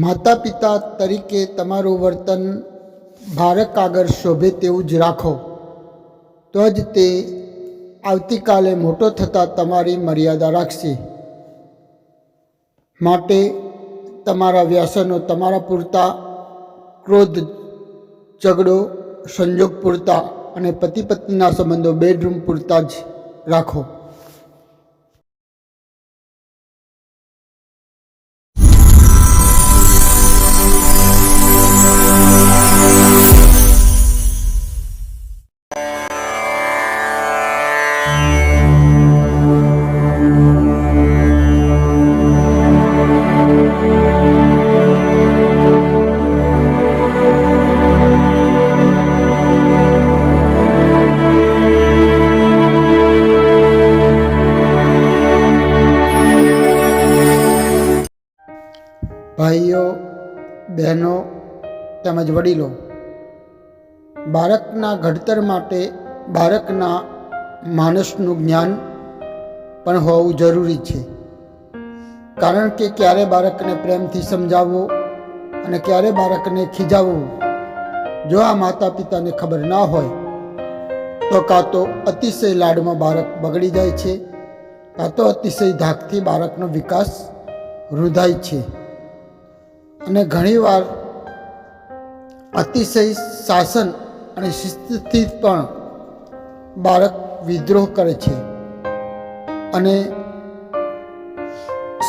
માતા પિતા તરીકે તમારું વર્તન બાળક આગળ શોભે તેવું જ રાખો, તો જ તે આવતીકાલે મોટો થતાં તમારી મર્યાદા રાખશે. માટે તમારા વ્યસનો તમારા પૂરતા, ક્રોધ, ઝઘડો, સંજોગ પૂરતા અને પતિ પત્નીના સંબંધો બેડરૂમ પૂરતા જ રાખો. ભાઈઓ, બહેનો તેમજ વડીલો, બાળકના ઘડતર માટે બાળકના માનસનું જ્ઞાન પણ હોવું જરૂરી છે. કારણ કે ક્યારે બાળકને પ્રેમથી સમજાવવું અને ક્યારે બાળકને ખીજાવવું, જો આ માતા પિતાને ખબર ના હોય તો કાં તો અતિશય લાડમાં બાળક બગડી જાય છે, કાં તો અતિશય ધાકથી બાળકનો વિકાસ રૂંધાય છે. અને ઘણીવાર અતિશય શાસન અને શિસ્તથી પણ બાળક વિદ્રોહ કરે છે અને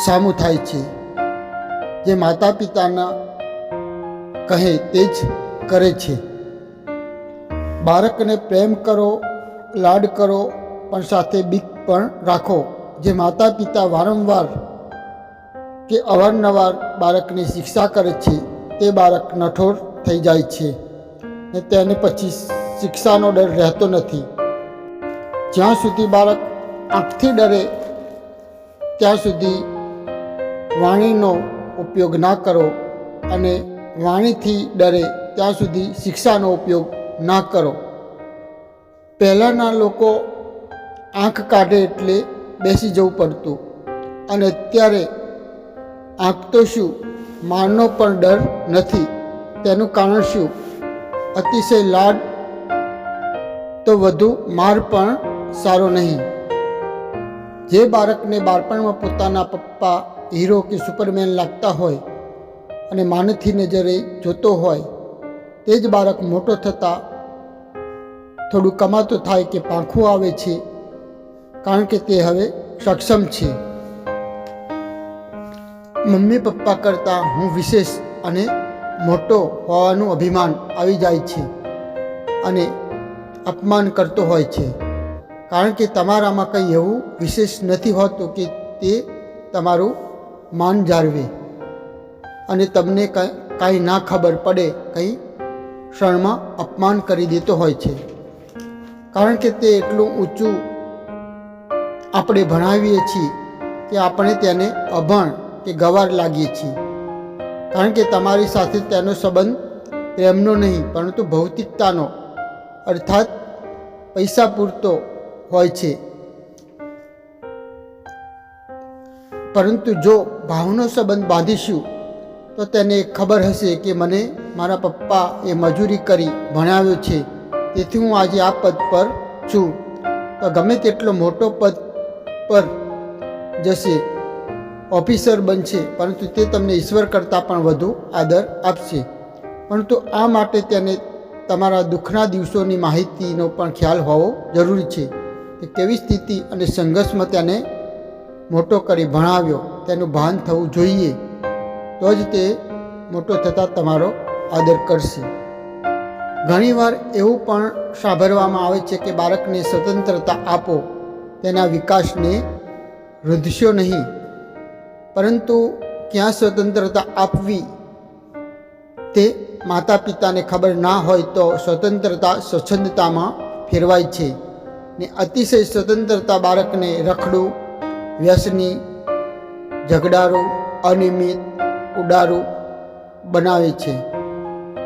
સામું થાય છે. જે માતા પિતાના કહે તે જ કરે છે. બાળકને પ્રેમ કરો, લાડ કરો, પણ સાથે બીક પણ રાખો. જે માતા પિતા વારંવાર કે અવારનવાર બાળકની શિક્ષા કરે છે તે બાળક નઠોર થઈ જાય છે ને તેને પછી શિક્ષાનો ડર રહેતો નથી. જ્યાં સુધી બાળક આંખથી ડરે ત્યાં સુધી વાણીનો ઉપયોગ ના કરો, અને વાણીથી ડરે ત્યાં સુધી શિક્ષાનો ઉપયોગ ના કરો. પહેલાંના લોકો આંખ કાઢે એટલે બેસી જવું પડતું, અને અત્યારે આંખ તો શું, મારનો પણ ડર નથી. તેનું કારણ શું? અતિશય લાડ તો વધુ માર પણ સારો નહીં. જે બાળકને બાળપણમાં પોતાના પપ્પા હીરો કે સુપરમેન લાગતા હોય અને માનથી નજરે જોતો હોય, તે જ બાળક મોટો થતાં થોડું કમાતો થાય કે પાંખું આવે છે, કારણ કે તે હવે સક્ષમ છે. મમ્મી પપ્પા કરતાં હું વિશેષ અને મોટો હોવાનું અભિમાન આવી જાય છે અને અપમાન કરતો હોય છે. કારણ કે તમારામાં કંઈ એવું વિશેષ નથી હોતું કે તે તમારું માન જાળવે અને તમને કાંઈ ના ખબર પડે કંઈ ક્ષણમાં અપમાન કરી દેતો હોય છે. કારણ કે તે એટલું ઊંચું આપણે ભણાવીએ છીએ કે આપણે તેને અભણ કે ગંવાર લાગીએ છીએ. કારણ કે તમારી સાથે તેનો સંબંધ પ્રેમનો નહીં પરંતુ ભૌતિકતાનો, અર્થાત પૈસા પૂરતો હોય છે. પરંતુ જો ભાવનો સંબંધ બાંધીશું તો તેને ખબર હશે કે મને મારા પપ્પા એ મજૂરી કરી ભણાવ્યો છે, તેથી હું આજે આ પદ પર છું. તો ગમે તેટલો મોટો પદ પર જશે, ઓફિસર બનશે, પરંતુ તે તમને ઈશ્વર કરતાં પણ વધુ આદર આપશે. પરંતુ આ માટે તેને તમારા દુઃખના દિવસોની માહિતીનો પણ ખ્યાલ હોવો જરૂરી છે. કે કેવી સ્થિતિ અને સંઘર્ષમાં તેને મોટો કરી ભણાવ્યો તેનું ભાન થવું જોઈએ, તો જ તે મોટો થતાં તમારો આદર કરશે. ઘણીવાર એવું પણ સાંભળવામાં આવે છે કે બાળકને સ્વતંત્રતા આપો, તેના વિકાસને રૂંધશો નહીં. પરંતુ ક્યાં સ્વતંત્રતા આપવી તે માતા પિતાને ખબર ના હોય તો સ્વતંત્રતા સ્વચ્છંદતામાં ફેરવાય છે ને અતિશય સ્વતંત્રતા બાળકને રખડું, વ્યસની, ઝઘડારું, અનિયમિત, ઉડારું બનાવે છે.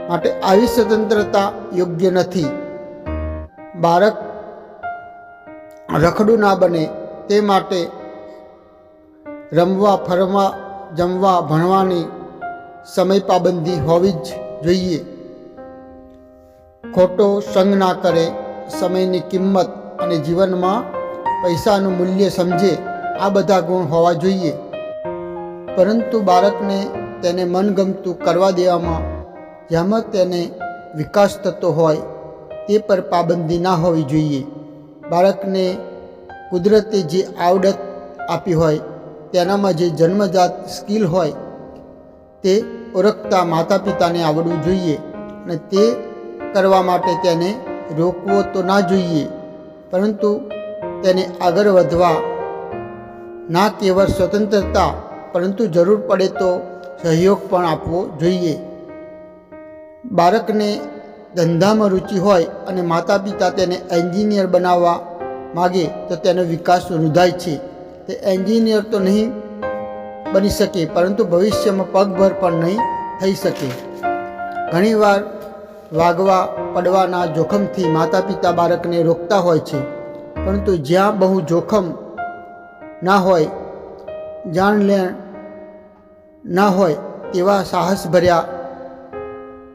માટે આવી સ્વતંત્રતા યોગ્ય નથી. બાળક રખડું ના બને તે માટે રમવા, ફરવા, જમવા, ભણવાની સમય પાબંદી હોવી જ જોઈએ. ખોટો સંગ ના કરે, સમયની કિંમત અને જીવનમાં પૈસાનું મૂલ્ય સમજે, આ બધા ગુણ હોવા જોઈએ. પરંતુ બાળકને તેને મનગમતું કરવા દેવામાં જેમાં તેને વિકાસ થતો હોય તે પર પાબંદી ના હોવી જોઈએ. બાળકને કુદરતે જે આવડત આપી હોય, તેનામાં જે જન્મજાત સ્કિલ હોય તે ઓળખતા માતા પિતાને આવડવું જોઈએ અને તે કરવા માટે તેને રોકવો તો ના જોઈએ, પરંતુ તેને આગળ વધવા ના કેવળ સ્વતંત્રતા પરંતુ જરૂર પડે તો સહયોગ પણ આપવો જોઈએ. બાળકને ધંધામાં રુચિ હોય અને માતા પિતા તેને એન્જિનિયર બનાવવા માગે તો તેનો વિકાસ રૂંધાય છે. તે એન્જિનિયર તો નહીં બની શકે, પરંતુ ભવિષ્યમાં પગભર પણ નહીં થઈ શકે. ઘણીવાર વાગવા પડવાના જોખમથી માતા પિતા બાળકને રોકતા હોય છે, પરંતુ જ્યાં બહુ જોખમ ના હોય, જાણલેણ ના હોય તેવા સાહસભર્યા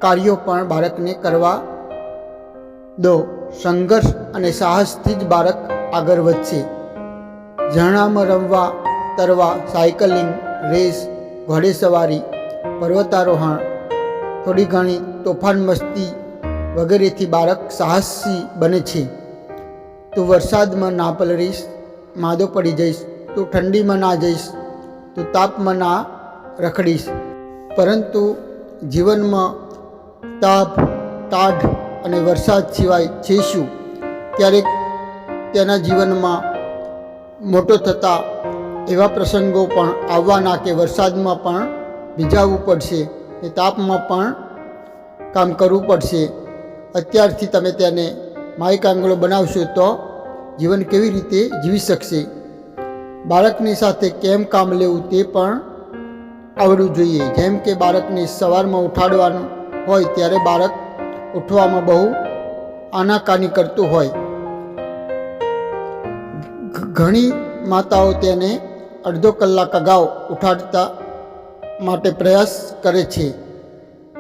કાર્યો પણ બાળકને કરવા દો. સંઘર્ષ અને સાહસથી જ બાળક આગળ વધશે. ઝરણામાં રમવા, તરવા, સાયકલિંગ, રેસ, ઘોડેસવારી, પર્વતારોહણ, થોડી ઘણી તોફાન મસ્તી વગેરેથી બાળક સાહસી બને છે. તું વરસાદમાં ના પલળીશ, માદો પડી જઈશ. તું ઠંડીમાં ના જઈશ, તું તાપમાં ના રખડીશ. પરંતુ જીવનમાં તાપ, ટાઢ અને વરસાદ સિવાય છે શું? ક્યારેક તેના જીવનમાં મોટો થતા એવા પ્રસંગો પણ આવવાના કે વરસાદમાં પણ ભીજાવવું પડશે, એ તાપમાં પણ કામ કરવું પડશે. અત્યારથી તમે તેને માયકાંગળો બનાવશો તો જીવન કેવી રીતે જીવી શકશે? બાળકની સાથે કેમ કામ લેવું તે પણ આવડવું જોઈએ. જેમ કે બાળકને સવારમાં ઉઠાડવાનું હોય ત્યારે બાળક ઉઠવામાં બહુ આનાકાની કરતું હોય. ઘણી માતાઓ તેને અડધો કલાક અગાઉ ઉઠાડતા માટે પ્રયાસ કરે છે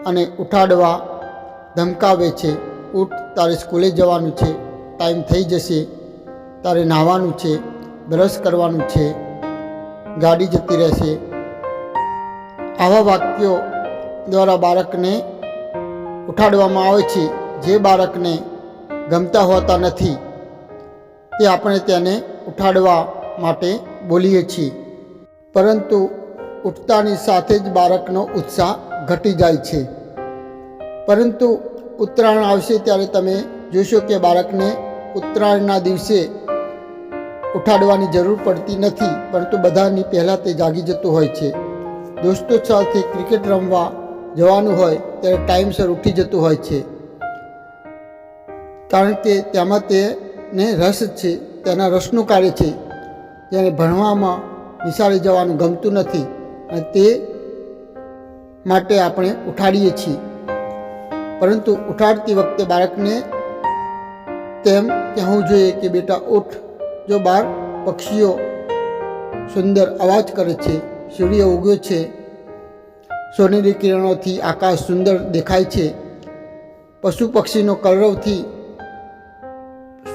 અને ઉઠાડવા ધમકાવે છે. ઉઠ, તારે સ્કૂલે જવાનું છે, ટાઈમ થઈ જશે, તારે નહાવાનું છે, બ્રશ કરવાનું છે, ગાડી જતી રહેશે. આવા વાક્યો દ્વારા બાળકને ઉઠાડવામાં આવે છે, જે બાળકને ગમતા હોતા નથી. તે આપણે તેને ઉઠાડવા માટે બોલીએ છીએ, પરંતુ ઉઠતાની સાથે જ બાળકનો ઉત્સાહ ઘટી જાય છે. પરંતુ ઉત્તરાયણ આવશે ત્યારે તમે જોશો કે બાળકને ઉત્તરાયણના દિવસે ઉઠાડવાની જરૂર પડતી નથી, પરંતુ બધાની પહેલાં તે જાગી જતું હોય છે. દોસ્તો સાથે ક્રિકેટ રમવા જવાનું હોય ત્યારે ટાઈમસર ઉઠી જતું હોય છે, કારણ કે તેમાં તેને રસ છે, તેના રસનું કાર્ય છે. જ્યારે ભણવામાં નિશાળે જવાનું ગમતું નથી અને તે માટે આપણે ઉઠાડીએ છીએ. પરંતુ ઉઠાડતી વખતે બાળકને તેમ કહેવું જોઈએ કે બેટા ઉઠ. જો બહાર પક્ષીઓ સુંદર અવાજ કરે છે, સૂર્ય ઉગ્યો છે, સોનેરી કિરણોથી આકાશ સુંદર દેખાય છે, પશુ પક્ષીનો કલરવથી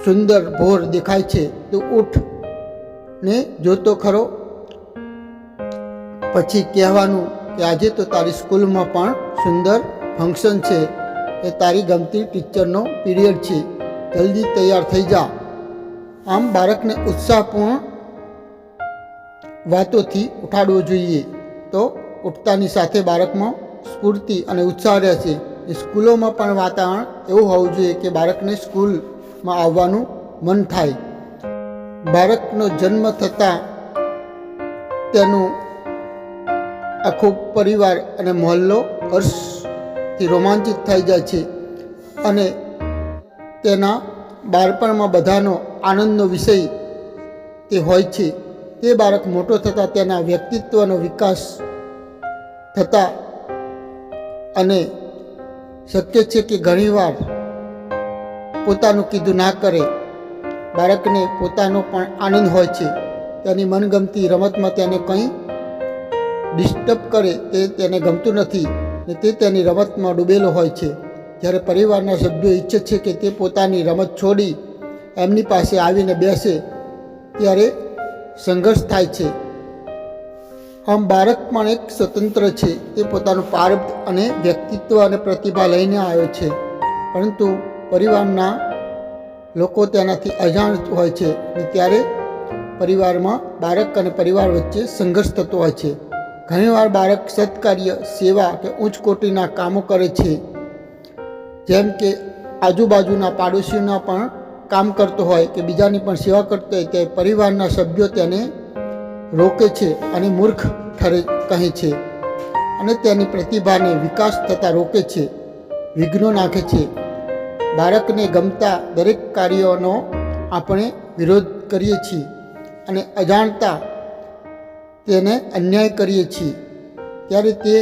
સુંદર ભોર દેખાય છે, તો ઉઠ ને જોતો ખરો. પછી કહેવાનું કે આજે તો તારી સ્કૂલમાં પણ સુંદર ફંક્શન છે, એ તારી ગમતી ટીચરનો પીરિયડ છે, જલ્દી તૈયાર થઈ જા. આમ બાળકને ઉત્સાહપૂર્ણ વાતોથી ઉઠાડવો જોઈએ, તો ઉઠતાની સાથે બાળકમાં સ્ફૂર્તિ અને ઉત્સાહ રહેશે. સ્કૂલોમાં પણ વાતાવરણ એવું હોવું જોઈએ કે બાળકને સ્કૂલમાં આવવાનું મન થાય. બાળકનો જન્મ થતાં તેનું આખો પરિવાર અને મહોલ્લો હર્ષથી રોમાંચિત થઈ જાય છે અને તેના બાળપણમાં બધાનો આનંદનો વિષય તે હોય છે. તે બાળક મોટો થતાં તેના વ્યક્તિત્વનો વિકાસ થતાં અને શક્ય છે કે ઘણીવાર પોતાનું કીધું ના કરે. બાળકને પોતાનો પણ આનંદ હોય છે. તેની મનગમતી રમતમાં તેને કંઈ ડિસ્ટર્બ કરે તે તેને ગમતું નથી ને તે તેની રમતમાં ડૂબેલો હોય છે. જ્યારે પરિવારના સભ્યો ઈચ્છે છે કે તે પોતાની રમત છોડી એમની પાસે આવીને બેસે ત્યારે સંઘર્ષ થાય છે. આમ બાળક પણ એક સ્વતંત્ર છે. તે પોતાનું પારખ અને વ્યક્તિત્વ અને પ્રતિભા લઈને આવ્યો છે, પરંતુ પરિવારના લોકો તેનાથી અજાણ હોય છે અને ત્યારે પરિવારમાં બાળક અને પરિવાર વચ્ચે સંઘર્ષ થતો હોય છે. ઘણીવાર બાળક સત્કાર્ય, સેવા કે ઉચ્ચ કોટીના કામો કરે છે, જેમ કે આજુબાજુના પાડોશીઓના પણ કામ કરતો હોય કે બીજાની પણ સેવા કરતો હોય, તે પરિવારના સભ્યો તેને રોકે છે અને મૂર્ખ કહે છે અને તેની પ્રતિભાને વિકાસ થતાં રોકે છે, વિઘ્નો નાખે છે. બાળકને ગમતા દરેક કાર્યોનો આપણે વિરોધ કરીએ છીએ અને અજાણતા તેને અન્યાય કરીએ છીએ ત્યારે તે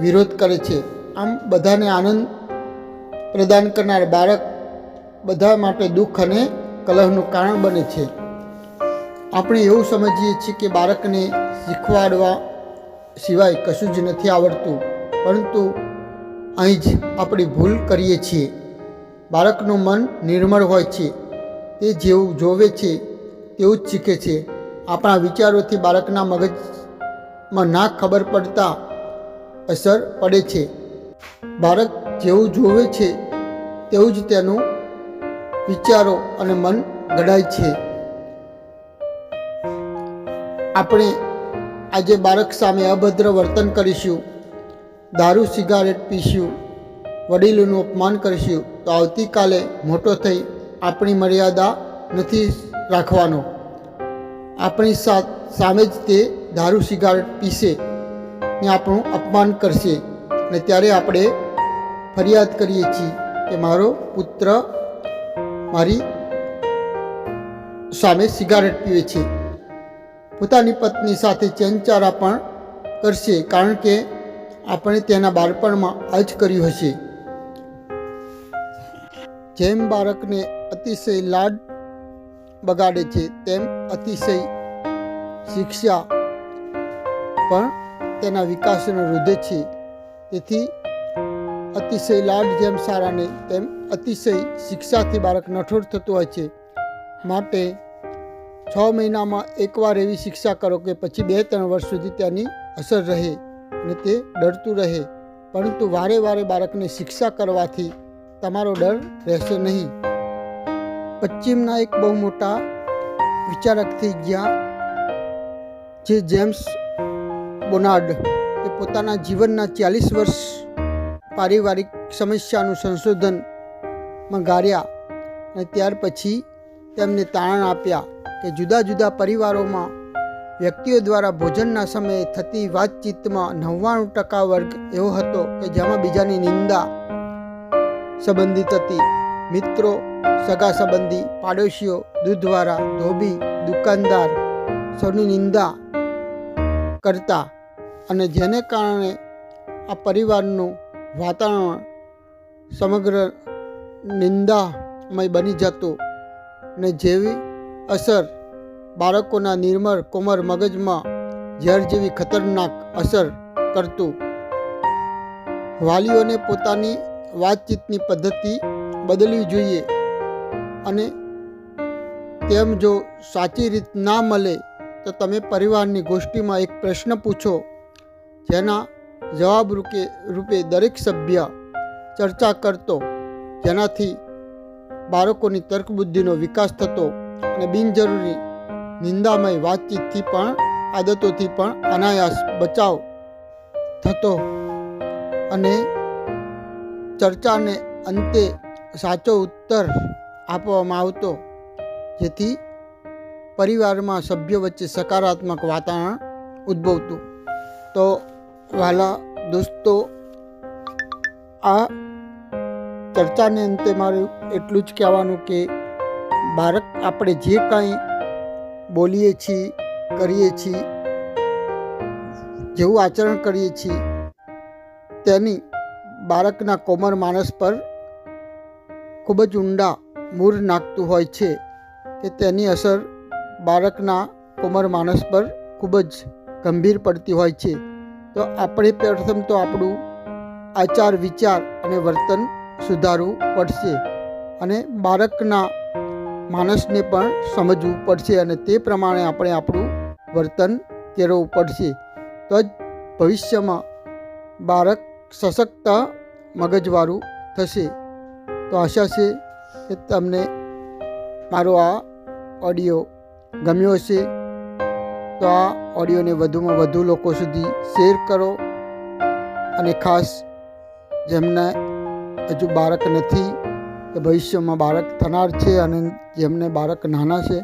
વિરોધ કરે છે. આમ બધાને આનંદ પ્રદાન કરનાર બાળક બધા માટે દુઃખ અને કલહનું કારણ બને છે. આપણે એવું સમજીએ છીએ કે બાળકને શીખવાડવા સિવાય કશું જ નથી આવડતું, પરંતુ અહીં જ આપણી ભૂલ કરીએ છીએ. બાળકનું મન નિર્મળ હોય છે. તે જેવું જોવે છે તેવું જ શીખે છે. આપણા વિચારોથી બાળકના મગજમાં ના ખબર પડતા અસર પડે છે. બાળક જેવું જોવે છે તેવું જ તેનું વિચારો અને મન ઘડાય છે. આપણે આજે બાળક સામે અભદ્ર વર્તન કરીશું, દારૂ સિગારેટ પીશું, વડીલોનું અપમાન કરીશું, તો આવતીકાલે મોટો થઈ આપણી મર્યાદા નથી રાખવાનો. આપણી સામે જ તે દારૂ સિગારેટ પીશે ને આપણું અપમાન કરશે અને ત્યારે આપણે ફરિયાદ કરીએ છીએ કે મારો પુત્ર મારી સામે સિગારેટ પીવે છે. પોતાની પત્ની સાથે ચેનચારા પણ કરશે, કારણ કે આપણે તેના બાળપણમાં આ જ કર્યું હશે. જેમ બાળકને અતિશય લાડ બગાડે છે, તેમ અતિશય શિક્ષા પણ તેના વિકાસને રોધે છે. તેથી અતિશય લાડ જેમ સારા નહીં, તેમ અતિશય શિક્ષાથી બાળક નઠોર થતું હોય છે. માટે 6 મહિનામાં એકવાર એવી શિક્ષા કરો કે પછી 2-3 વર્ષ સુધી તેની અસર રહે અને તે ડરતું રહે. પરંતુ વારે વારે બાળકને શિક્ષા કરવાથી તમારો ડર રહેશે નહીં. પશ્ચિમના એક બહુ મોટા વિચારક થઈ ગયા જે જેમ્સ બોનાર્ડ, તે પોતાના જીવનના 40 વર્ષ પારિવારિક સમસ્યાનું સંશોધનમાં ગાળ્યા અને ત્યાર પછી તેમને તારણ આપ્યા કે જુદા જુદા પરિવારોમાં વ્યક્તિઓ દ્વારા ભોજનના સમયે થતી વાતચીતમાં 99% વર્ગ એવો હતો કે જેમાં બીજાની નિંદા સંબંધિત હતી. મિત્રો, સગા સંબંધી, પાડોશીઓ, દૂધવાળા, ધોબી, દુકાનદાર સૌની નિંદા કરતા અને જેને કારણે આ પરિવારનું વાતાવરણ સમગ્ર નિંદામય બની જતું અને જેવી અસર બાળકોના નિર્મળ કોમળ મગજમાં ઝેર જેવી ખતરનાક અસર કરતું. વાલીઓને પોતાની વાતચીતની પદ્ધતિ બદલવી જોઈએ અને તેમ જો સાચી રીત ના મળે તો તમે પરિવારની ગોષ્ઠીમાં એક પ્રશ્ન પૂછો, જેના જવાબ રૂપે દરેક સભ્ય ચર્ચા કરતો, જેનાથી બાળકોની તર્કબુદ્ધિનો વિકાસ થતો અને બિનજરૂરી નિંદામય વાતચીતથી પણ આદતોથી પણ અનાયાસ બચાવ થતો અને ચર્ચાને અંતે સાચો ઉત્તર આપવામાં આવતો, જેથી પરિવારમાં સભ્યો વચ્ચે સકારાત્મક વાતાવરણ ઉદ્ભવતું. તો વહાલા દોસ્તો, આ ચર્ચાને અંતે મારું એટલું જ કહેવાનું કે બાળક આપણે જે કાંઈ બોલીએ છીએ, કરીએ છીએ, જેવું આચરણ કરીએ છીએ તેની બાળકના કોમળ માનસ પર ખૂબ જ ઊંડા મૂળ નાખતું હોય છે કે તેની અસર બાળકના કોમળ માનસ પર ખૂબ જ ગંભીર પડતી હોય છે. તો આપણે પ્રથમ તો આપણું આચાર વિચાર અને વર્તન સુધારવું પડશે અને બાળકના માણસને પણ સમજવું પડશે અને તે પ્રમાણે આપણે આપણું વર્તન કેળવવું પડશે. તો જ ભવિષ્યમાં બાળક સશક્ત મગજવાળું થશે. તો આશા છે કે તમને મારો આ ઓડિયો ગમ્યો હશે. તો આ ઓડિયોને વધુમાં વધુ લોકો સુધી શેર કરો અને ખાસ જેમને હજુ બાળક નથી કે ભવિષ્યમાં બાળક થનાર છે અને જેમને બાળક નાના છે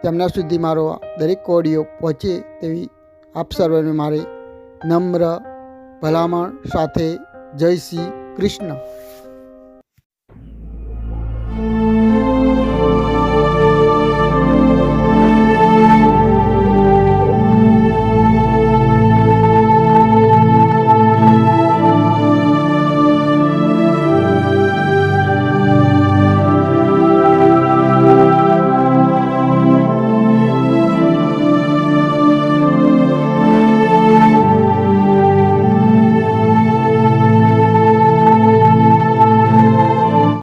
તેમના સુધી મારો દરેક ઓડિયો પહોંચે તેવી આપ સર્વને મારે નમ્ર ભલામણ સાથે જય શ્રી કૃષ્ણ.